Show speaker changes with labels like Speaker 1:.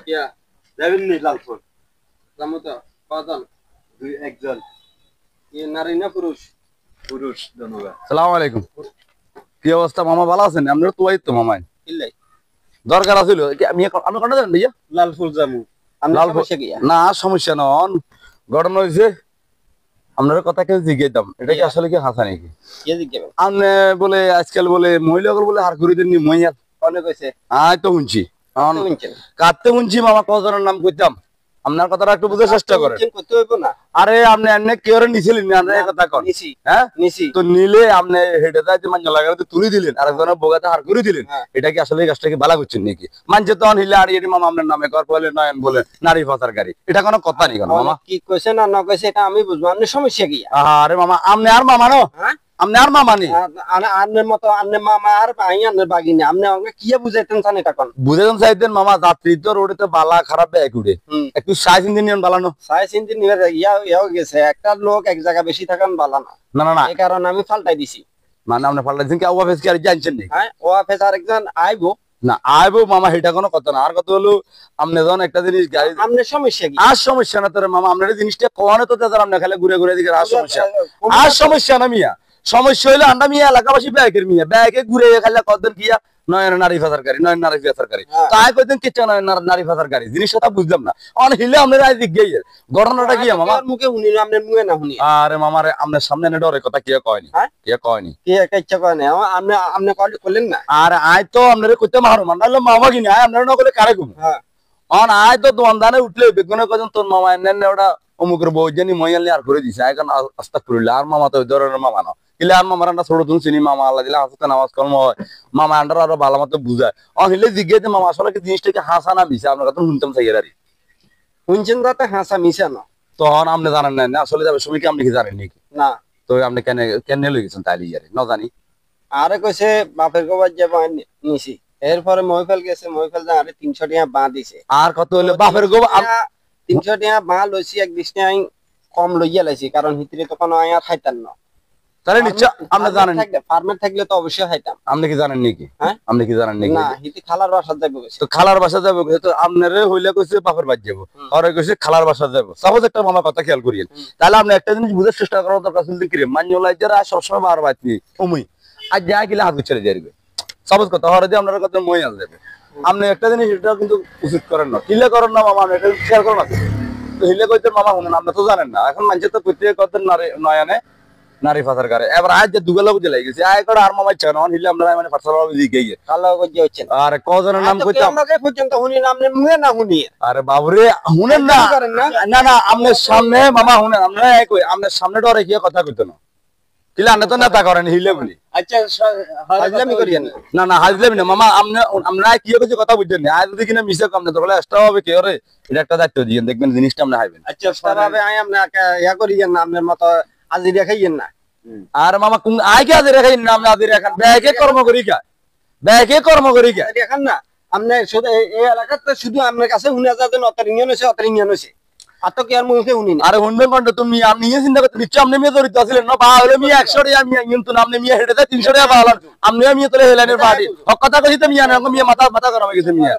Speaker 1: কিয়া
Speaker 2: যাবেন নি লালপুর?
Speaker 1: যাবো তো কজন?
Speaker 2: একজন
Speaker 1: নারী না পুরুষ?
Speaker 2: পুরুষ। ধন্যবাদ।
Speaker 3: আসসালামু আলাইকুম। কি অবস্থা মামা, ভালো আছেন? আপনারা তো ওই তো মামাই
Speaker 1: কিল্লাই
Speaker 3: দরকার আছিল আমি আমি কোনটা জানেন ভাইয়া?
Speaker 2: লালপুর যাবো।
Speaker 3: লালপুর না, সমস্যা নন। ঘটনা হয়েছে আপনার কথা কেউ জিজ্ঞাসাম, এটা কি আসলে কি হাসা নাকি? আপনি বলে আজকাল বলে মহিলাগুলো বলে হার করে দেননি মহিয়ার
Speaker 1: অনেক হয়েছে।
Speaker 3: আয় তো শুনছি কাটতে শুনছি মামা, কজনের নাম কইতাম। আপনার কথাটা একটু বুঝার চেষ্টা করেন। আরে আপনি এমনি কেউ নিছিলেন না, আপনার কথা কন। হ্যাঁ তো নিলে আপনি হেঁটে যাইতে মান্য লাগাতে তুলে দিলেন, আরেকজনের বোগাতে হার করে দিলেন। এটা কি আসলে এই কাজটা কি বালা করছেন নাকি? মানছে তখন হিলে আর এটি মামা আপনার নামে কর বলে নয়ন বলে নারী পাচার গাড়ি, এটা কোনো কথা নেই। মামা
Speaker 1: কি কইছে না না কইছে এটা আমি বুঝবো, আপনার সমস্যা কি?
Speaker 3: আরে মামা আপনি আর মামা নো, আপনি আর মামা নি
Speaker 1: আপনার মতো আপনার মামা আর ভাই আপনার বাগিনী, আপনি আমাকে কি বুঝাইতেন চান? এটা কোন
Speaker 3: বুঝাইতেন চাইতেন মামা? যাত্রী তো রোডে তো বালা খারাপ ব্যাগ উঠে, একটু সাইজ ইঞ্জিনিয়ার বালানো
Speaker 1: সাইজ ইঞ্জিনিয়ার ইয়া গেছে। একটা লোক এক জায়গা বেশি থাকান বালা না।
Speaker 3: না না না,
Speaker 1: এই কারণে আমি পাল্টাই দিছি।
Speaker 3: মানে আপনি পাল্টাইছেন কি? অফিস কি আর জানছেন নাকি?
Speaker 1: হ্যাঁ, ও অফিস আরেকজন আইবো
Speaker 3: না আইবো মামা, এটা কোনো কথা না। আর কথা হলো আপনি যখন একটা জিনিস গাড়ি,
Speaker 1: আপনার সমস্যা কি?
Speaker 3: আর সমস্যা না তোর মামা, আপনার জিনিসটা কোয়ানে তো দাদা আপনি খালি ঘুরে ঘুরে দিকে আর সমস্যা, আর সমস্যা না মিয়া। সমস্যা হইলো আমরা মিয়া এলাকাবাসী ব্যাগের মিয়া ব্যাগে ঘুরে খালি কতদিন কিয়া নয়ন নারী পাচারকারী, নয়ন নারী পাচারকারী, তাই কইতেন কিচ্ছু নয়ন নারী পাচারকারী জিনিসটা বুঝলাম না। অন হিলে আপনারা আজ গিয়ে ঘটনাটা কি মামা?
Speaker 1: মুখে শুনি না, আপনার মুখে না শুনি।
Speaker 3: আরে মামারে আপনার সামনে না ডরে কথা কিয়া কয়নি, কিয়া কয়নি,
Speaker 1: কি একটা ইচ্ছা করে না আপনি আপনি করলেন না।
Speaker 3: আর আয় তো আপনারে কইতে মারো মানলো মামা কিনা আয় আপনারা না কইলে কারে ঘুম। অন আয় তো দোকানদানে উঠলে বেগুনে কজন তোর মামা এনে ওটা অমুকের বউ জানি মহিয়ালি আর করে দিছে, এখন আস্তা করলে আর মামা তো ওই ধরনের মামা না। কিলে আর মামার আন্ডা ছোট তুমি চিনি মামা আল্লাহ দিলে হাসতে নামাজ কর্ম হয়, মামা আন্ডার আরো ভালো মতো বুঝায়। অন হিলে জিজ্ঞাসা মামা আসলে কি জিনিসটাকে হাসা না মিশে, আপনার কথা শুনতাম চাই আর
Speaker 1: শুনছেন যাতে হাসা মিশা না।
Speaker 3: তখন আপনি জানেন না আসলে যাবে সময় কি আপনি কি জানেন নাকি?
Speaker 1: না
Speaker 3: তো আপনি কেন কেন লই গেছেন তাইলে ইয়ারে না জানি।
Speaker 1: আরে কইছে বাপের গোবার যাবো নিছি, এরপরে মহিফেল গেছে, মহিফেল যা আরে 300 টাকা বাঁ দিছে।
Speaker 3: আর কত হইলো বাপের গোবার
Speaker 1: 300 টাকা বাঁ লইছি, এক 20 টাকা কম লইয়া লাইছি, কারণ হিতরে তো কোনো আয়া খাইতাম না।
Speaker 3: তাহলে নিশ্চয় আপনি জানেন,
Speaker 1: ফার্মের থাকলে তো অবশ্যই খাইতাম।
Speaker 3: আপনি কি জানেন নাকি?
Speaker 1: হ্যাঁ
Speaker 3: আপনি কি জানেন নাকি?
Speaker 1: না, হিতি খালার বাসা যাবো কইছে।
Speaker 3: তো খালার বাসা যাবো তো আপনারে হইলে কইছে বাপের বাড়ি যাবো, আর কইছে খালার বাসা যাবো। সাপোজ একটা মামা কথা খেয়াল করিয়েন, তাহলে আপনি একটা জিনিস বুঝার চেষ্টা করার দরকার ছিল কি মান্যলাই যারা সবসময় বার বাড়ি অমুই আর যা গেলে হাত ছেড়ে যাবে। সাপোজ কথা হরে দিয়ে আপনার কথা মই আল যাবে। আপনি একটা জিনিস এটা কিন্তু উচিত করেন না, কিলে করেন না মামা, এটা শেয়ার করেন না। তো হিলে কইতে মামা শুনেন, আপনি তো জানেন না। এখন মানুষের তো প্রত্যেক কথা নয়নে নারী পাচার করে, এবার আজ যে দুগলা বুঝে লাগে গেছে আয় করে আর মামা ইচ্ছা না হিলে আমরা মানে পাচার বুঝি গিয়ে
Speaker 1: কালো গজ্জে হচ্ছেন।
Speaker 3: আর কজনের নাম কইতাম
Speaker 1: আমরা পর্যন্ত শুনি না, আপনি মুখে না শুনি।
Speaker 3: আরে বাবুরে শুনেন না, না না আপনার সামনে মামা শুনেন, আমরা কই আপনার সামনে ডরে কি কথা কইতো না কিলে আনে তো নেতা করেন হিলে বলি।
Speaker 1: আচ্ছা হাজলামি করিয়েন
Speaker 3: না না হাজলামি না মামা, আমরা কি হয়েছে কথা বুঝছেন না। আজ যদি কিনা মিশে কম না তো এক্সট্রা হবে কে রে, এটা একটা দায়িত্ব দিয়ে দেখবেন জিনিসটা আমরা হাইবেন।
Speaker 1: আচ্ছা ভাবে আই আপনি ইয়া করিয়েন না, আপনার মতো আজি দেখাইয়েন না।
Speaker 3: আর মামা কোন আই কে আজি দেখাইন না, আপনি আজি দেখান ব্যাগে কর্ম করি কা, ব্যাগে কর্ম করি কা
Speaker 1: দেখান না। আপনি শুধু এই এলাকাতে শুধু আপনার কাছে শুনে যাচ্ছেন অতরিঙ্গন হইছে, অতরিঙ্গন হইছে, আর তো কি আর মুখে শুনি না।
Speaker 3: আরে শুনবেন কোনটা তুমি আপনি নিয়ে চিন্তা করতে নিশ্চয় আপনি মেয়ে জড়িত আছিলেন না, বা হলে মিয়া 100 টাকা মিয়া কিন্তু আপনি মিয়া হেঁটে যায় 300 টাকা পাওয়ালেন, আপনিও মিয়া তোলে হেলানের পার্টি কথা কইতে মিয়া না মিয়া মাথা মাথা গরম হয়ে গেছে মিয়া।